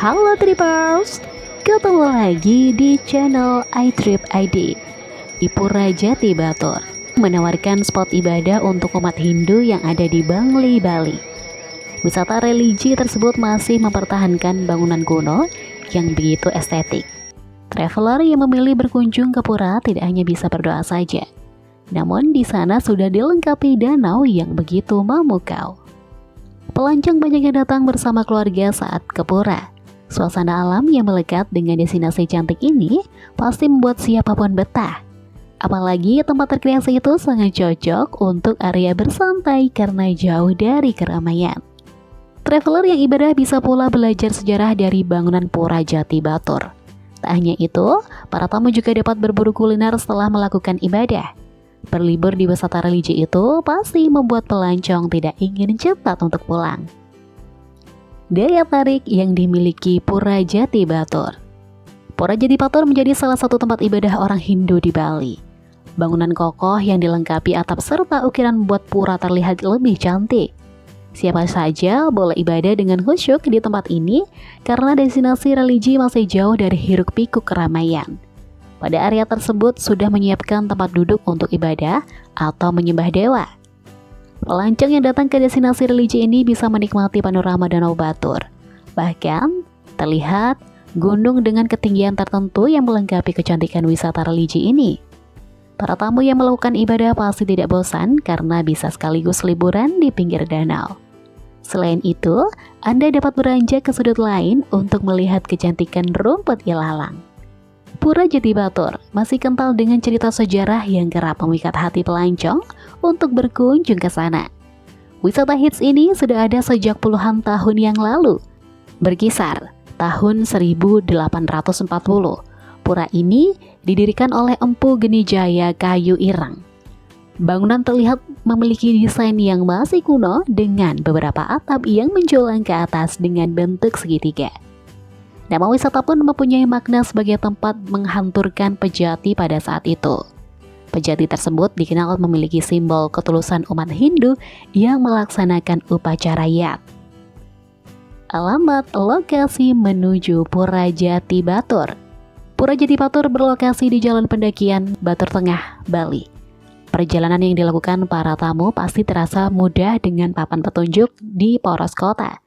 Halo Trippers, ketemu lagi di channel iTrip ID di Pura Jati Batur, menawarkan spot ibadah untuk umat Hindu yang ada di Bangli, Bali. Wisata religi tersebut masih mempertahankan bangunan kuno yang begitu estetik. Traveler yang memilih berkunjung ke pura tidak hanya bisa berdoa saja, namun di sana sudah dilengkapi danau yang begitu memukau. Pelancong banyak yang datang bersama keluarga saat ke pura. Suasana alam yang melekat dengan destinasi cantik ini pasti membuat siapapun betah. Apalagi tempat rekreasi itu sangat cocok untuk area bersantai karena jauh dari keramaian. Traveler yang ibadah bisa pula belajar sejarah dari bangunan Pura Jati Batur. Tak hanya itu, para tamu juga dapat berburu kuliner setelah melakukan ibadah. Berlibur di wisata religi itu pasti membuat pelancong tidak ingin cepat untuk pulang. Daya tarik yang dimiliki Pura Jati Batur. Pura Jati Batur menjadi salah satu tempat ibadah orang Hindu di Bali. Bangunan kokoh yang dilengkapi atap serta ukiran membuat pura terlihat lebih cantik. Siapa saja boleh ibadah dengan khusyuk di tempat ini karena destinasi religi masih jauh dari hiruk-pikuk keramaian. Pada area tersebut sudah menyiapkan tempat duduk untuk ibadah atau menyembah dewa. Pelancong yang datang ke destinasi religi ini bisa menikmati panorama Danau Batur. Bahkan terlihat gunung dengan ketinggian tertentu yang melengkapi kecantikan wisata religi ini. Para tamu yang melakukan ibadah pasti tidak bosan karena bisa sekaligus liburan di pinggir danau. Selain itu, Anda dapat beranjak ke sudut lain untuk melihat kecantikan rumput ilalang. Pura Jati Batur masih kental dengan cerita sejarah yang kerap memikat hati pelancong untuk berkunjung ke sana. Wisata hits ini sudah ada sejak puluhan tahun yang lalu. Berkisar tahun 1840, pura ini didirikan oleh Empu Genijaya Kayu Ireng. Bangunan terlihat memiliki desain yang masih kuno dengan beberapa atap yang menjulang ke atas dengan bentuk segitiga. Nama wisata pun mempunyai makna sebagai tempat menghanturkan pejati pada saat itu. Pejati tersebut dikenal memiliki simbol ketulusan umat Hindu yang melaksanakan upacara yat. Alamat lokasi menuju Pura Jati Batur. Pura Jati Batur berlokasi di Jalan Pendakian, Batur Tengah, Bali. Perjalanan yang dilakukan para tamu pasti terasa mudah dengan papan petunjuk di poros kota.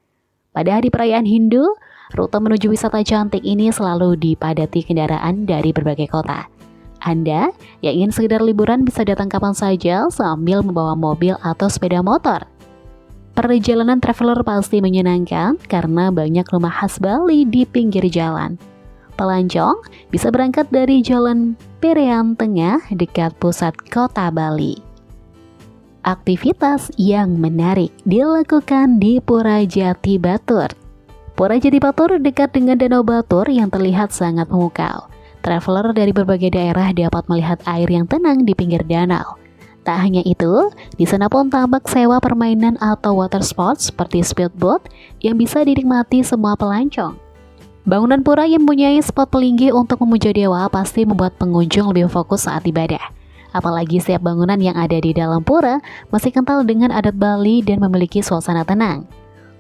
Pada hari perayaan Hindu, rute menuju wisata cantik ini selalu dipadati kendaraan dari berbagai kota. Anda yang ingin sekedar liburan bisa datang kapan saja sambil membawa mobil atau sepeda motor. Perjalanan traveler pasti menyenangkan karena banyak rumah khas Bali di pinggir jalan. Pelancong bisa berangkat dari Jalan Perian Tengah dekat pusat kota Bali. Aktivitas yang menarik dilakukan di Pura Jati Batur. Pura Jati Batur dekat dengan Danau Batur yang terlihat sangat memukau. Traveler dari berbagai daerah dapat melihat air yang tenang di pinggir danau. Tak hanya itu, di sana pun tampak sewa permainan atau water sports seperti speedboat yang bisa dinikmati semua pelancong. Bangunan pura yang mempunyai spot pelinggi untuk memuja dewa pasti membuat pengunjung lebih fokus saat ibadah. Apalagi setiap bangunan yang ada di dalam pura masih kental dengan adat Bali dan memiliki suasana tenang.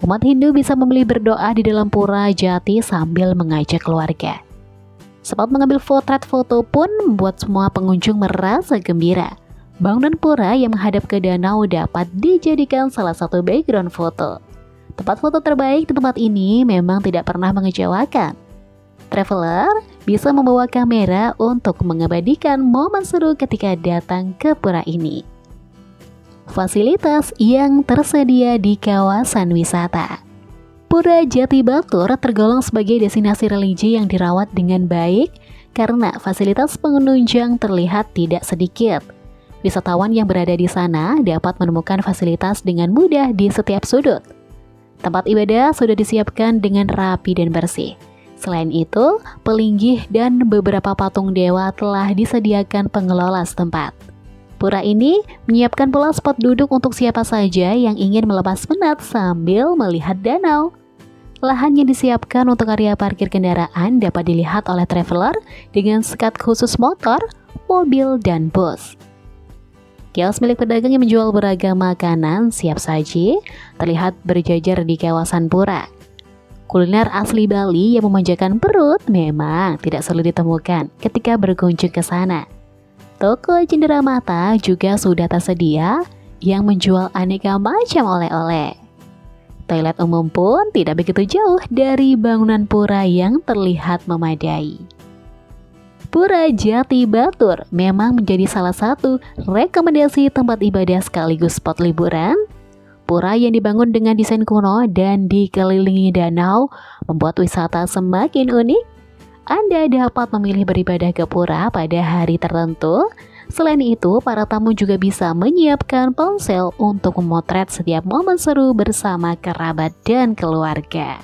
Umat Hindu bisa memilih berdoa di dalam Pura Jati sambil mengajak keluarga. Spot mengambil potret foto pun membuat semua pengunjung merasa gembira. Bangunan pura yang menghadap ke danau dapat dijadikan salah satu background foto. Tempat foto terbaik di tempat ini memang tidak pernah mengecewakan. Traveler bisa membawa kamera untuk mengabadikan momen seru ketika datang ke pura ini. Fasilitas yang tersedia di kawasan wisata. Pura Jati Batur tergolong sebagai destinasi religi yang dirawat dengan baik karena fasilitas pengunjung terlihat tidak sedikit. Wisatawan yang berada di sana dapat menemukan fasilitas dengan mudah di setiap sudut. Tempat ibadah sudah disiapkan dengan rapi dan bersih. Selain itu, pelinggih dan beberapa patung dewa telah disediakan pengelola setempat. Pura ini menyiapkan pula spot duduk untuk siapa saja yang ingin melepas penat sambil melihat danau. Lahan yang disiapkan untuk area parkir kendaraan dapat dilihat oleh traveler dengan sekat khusus motor, mobil, dan bus. Kios milik pedagang yang menjual beragam makanan siap saji terlihat berjajar di kawasan pura. Kuliner asli Bali yang memanjakan perut memang tidak sulit ditemukan ketika berkunjung ke sana. Toko cenderamata juga sudah tersedia yang menjual aneka macam oleh-oleh. Toilet umum pun tidak begitu jauh dari bangunan pura yang terlihat memadai. Pura Jati Batur memang menjadi salah satu rekomendasi tempat ibadah sekaligus spot liburan. Pura yang dibangun dengan desain kuno dan dikelilingi danau membuat wisata semakin unik. Anda dapat memilih beribadah ke pura pada hari tertentu. Selain itu, para tamu juga bisa menyiapkan ponsel untuk memotret setiap momen seru bersama kerabat dan keluarga.